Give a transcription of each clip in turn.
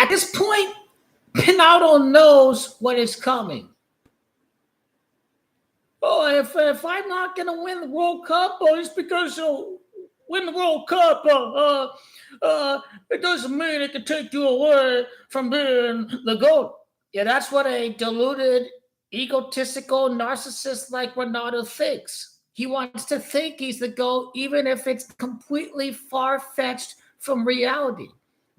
At this point, Penaldo knows what is coming. Oh, if I'm not going to win the World Cup, oh, it's because you'll win the World Cup. It doesn't mean it can take you away from being the GOAT. Yeah, that's what a deluded, egotistical narcissist like Ronaldo thinks. He wants to think he's the GOAT, even if it's completely far-fetched from reality.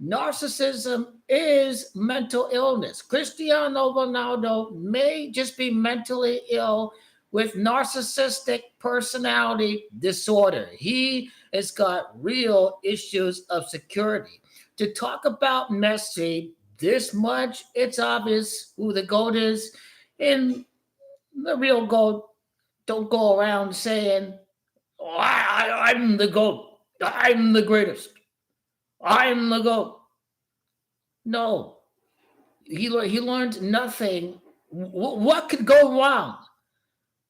Narcissism is mental illness. Cristiano Ronaldo may just be mentally ill with narcissistic personality disorder. He has got real issues of security. To talk about Messi this much, it's obvious who the GOAT is. And the real GOAT don't go around saying, oh, I'm the GOAT. I'm the greatest. I'm the GOAT. No. He learned nothing. What could go wrong?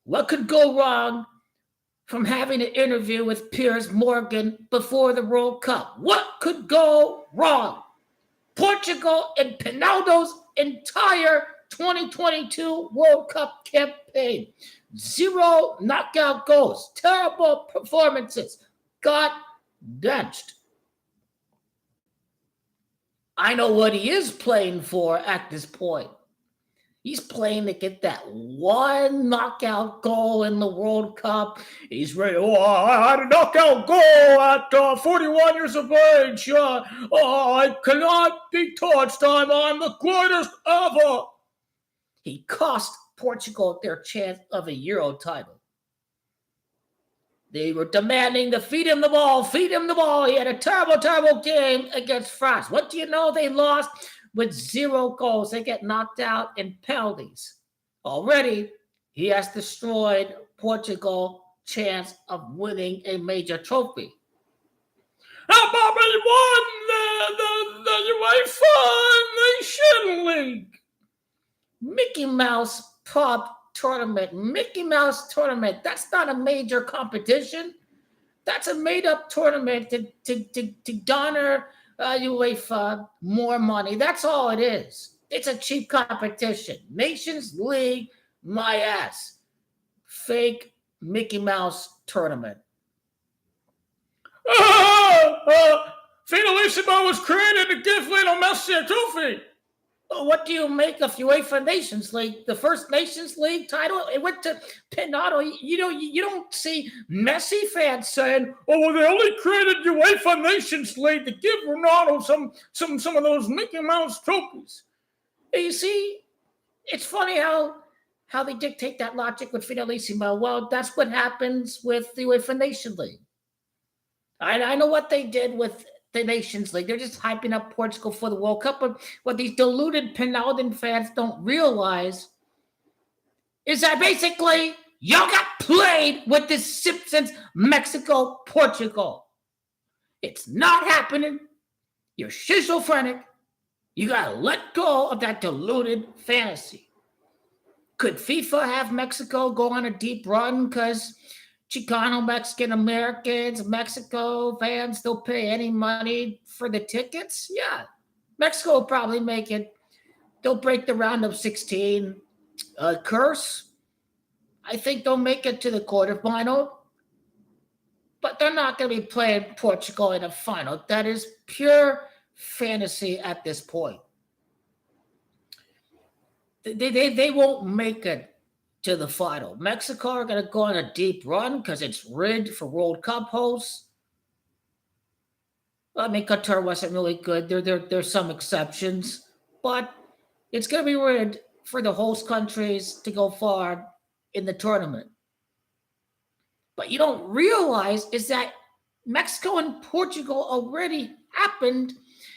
What could go wrong from having an interview with Piers Morgan before the World Cup? What could go wrong? Portugal and Penaldo's entire 2022 World Cup campaign. 0 knockout goals. Terrible performances. Got benched. I know what he is playing for at this point. He's playing to get that one knockout goal in the World Cup. He's ready. Oh, I had a knockout goal at 41 years of age. I cannot be touched. I'm the greatest ever. He cost Portugal their chance of a Euro title. They were demanding to feed him the ball. Feed him the ball. He had a terrible, terrible game against France. What do you know? They lost with 0 goals. They get knocked out in penalties. Already, he has destroyed Portugal's chance of winning a major trophy. How about we won the UEFA Nation League? Mickey Mouse Pop Tournament. Mickey Mouse Tournament. That's not a major competition. That's a made-up tournament to garner UEFA more money. That's all it is. It's a cheap competition. Nations League, my ass. Fake Mickey Mouse Tournament. Finalissimo was created to give Lionel Messi a trophy. What do you make of UEFA Nations League? The first Nations League title, it went to Penaldo. You don't see Messi fans saying, "Oh, well, they only created UEFA Nations League to give Ronaldo some of those Mickey Mouse trophies." You see, it's funny how they dictate that logic with Finalissimo. Well, that's what happens with the UEFA Nations League. I know what they did with the Nations League. They're just hyping up Portugal for the World Cup. But what these deluded Penaldan fans don't realize is that basically y'all got played with this Simpsons Mexico-Portugal. It's not happening. You're schizophrenic. You got to let go of that deluded fantasy. Could FIFA have Mexico go on a deep run because Chicano, Mexican Americans, Mexico fans don't pay any money for the tickets? Yeah. Mexico will probably make it. They'll break the round of 16 curse. I think they'll make it to the quarterfinal. But they're not going to be playing Portugal in a final. That is pure fantasy at this point. They won't make it to the final. Mexico are going to go on a deep run because it's rigged for World Cup hosts. I mean, Qatar wasn't really good. There's some exceptions, but it's going to be rigged for the host countries to go far in the tournament. But you don't realize is that Mexico and Portugal already happened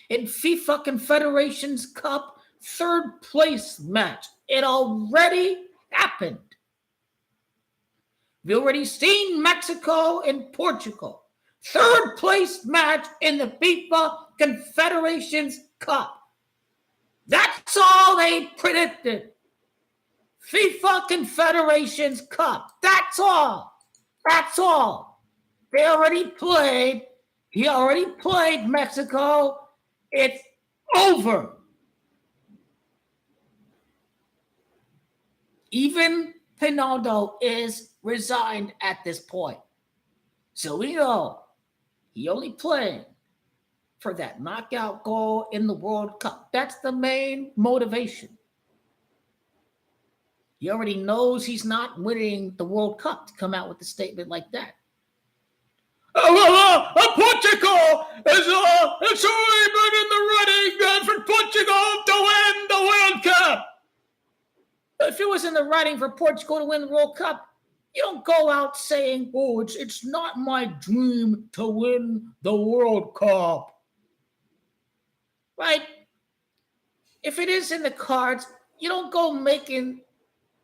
in FIFA Confederations Cup third place match. It already happened. We've already seen Mexico and Portugal. Third place match in the FIFA Confederations Cup. That's all they predicted. FIFA Confederations Cup. That's all. That's all. They already played. He already played Mexico. It's over. Even Penaldo is resigned at this point. So we know he only playing for that knockout goal in the World Cup. That's the main motivation. He already knows he's not winning the World Cup to come out with a statement like that. Portugal it's already been in the running for Portugal to win the World Cup. If it was in the running for Portugal to win the World Cup, you don't go out saying, "Oh, it's not my dream to win the World Cup." Right? If it is in the cards, you don't go making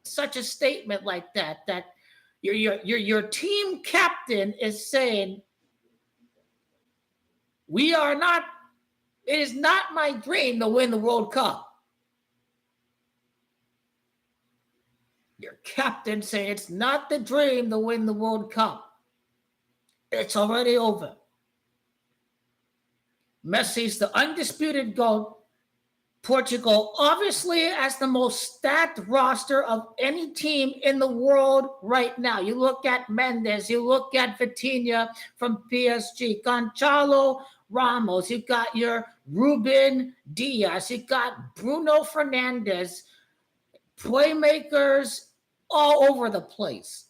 such a statement like that. That your team captain is saying, it is not my dream to win the World Cup. Your captain saying it's not the dream to win the World Cup. It's already over. Messi's the undisputed GOAT. Portugal obviously has the most stacked roster of any team in the world right now. You look at Mendes, you look at Vitinha from PSG, Gonçalo Ramos, you got your Ruben Diaz, you got Bruno Fernandes, playmakers all over the place.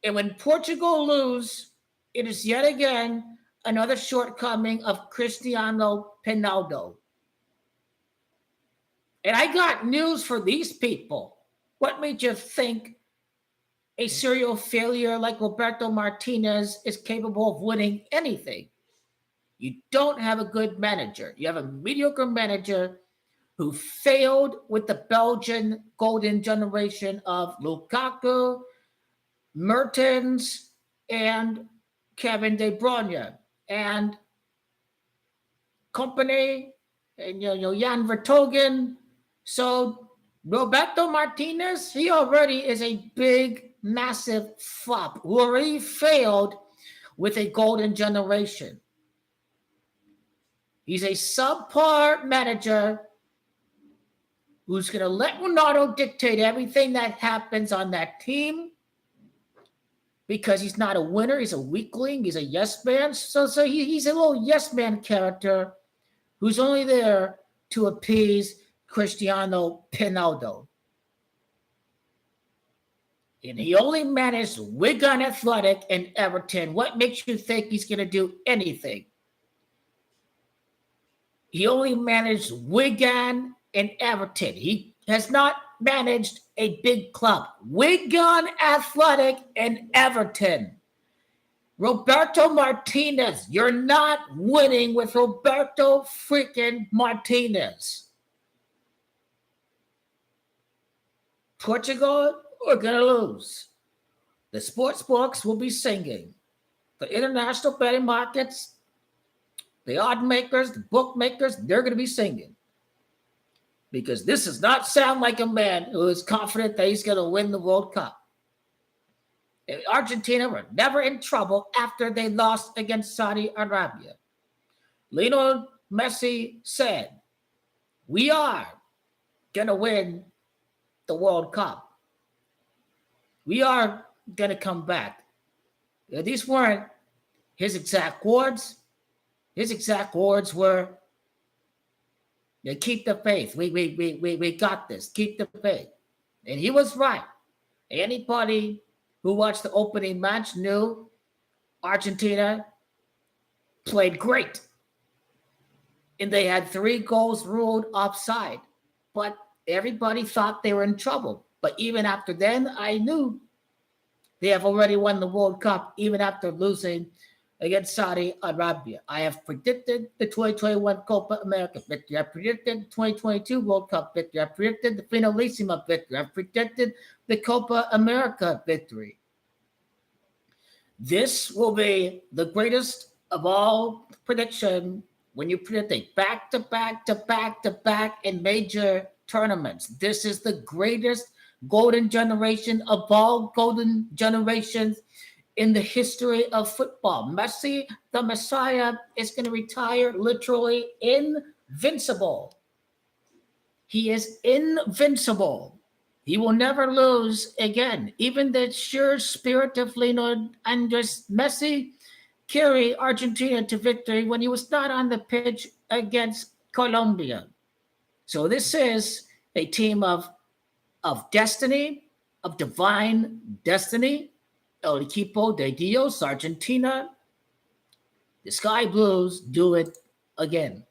And when Portugal lose, it is yet again another shortcoming of Cristiano Ronaldo. And I got news for these people. What made you think a serial failure like Roberto Martinez is capable of winning anything? You don't have a good manager. You have a mediocre manager who failed with the Belgian golden generation of Lukaku, Mertens, and Kevin De Bruyne, and company, and Jan Vertonghen. So Roberto Martinez, he already is a big, massive flop who already failed with a golden generation. He's a subpar manager who's going to let Ronaldo dictate everything that happens on that team because he's not a winner. He's a weakling. He's a yes man. So he's a little yes man character who's only there to appease Cristiano Ronaldo. And he only managed Wigan Athletic and Everton. What makes you think he's going to do anything? He only managed Wigan and Everton. He has not managed a big club. Wigan Athletic and Everton. Roberto Martinez. You're not winning with Roberto freaking Martinez. Portugal are going to lose. The sports books will be singing. The international betting markets, the odd makers, the bookmakers, they're going to be singing. Because this does not sound like a man who is confident that he's going to win the World Cup. Argentina were never in trouble after they lost against Saudi Arabia. Lionel Messi said, "We are going to win the World Cup. We are going to come back." These weren't his exact words. His exact words were, "Keep the faith. We got this. Keep the faith." And he was right. Anybody who watched the opening match knew Argentina played great. And they had 3 goals ruled offside. But everybody thought they were in trouble. But even after then, I knew they have already won the World Cup, even after losing against Saudi Arabia. I have predicted the 2021 Copa America victory. I predicted the 2022 World Cup victory. I predicted the Finalissima victory. I predicted the Copa America victory. This will be the greatest of all prediction when you predict a back-to-back in major tournaments. This is the greatest golden generation of all golden generations in the history of football. Messi, the Messiah, is going to retire literally invincible. He is invincible. He will never lose again. Even the sure spirit of Lionel Andres Messi carry Argentina to victory when he was not on the pitch against Colombia. So this is a team of destiny, of divine destiny. El equipo de Dios, Argentina. The Sky Blues do it again.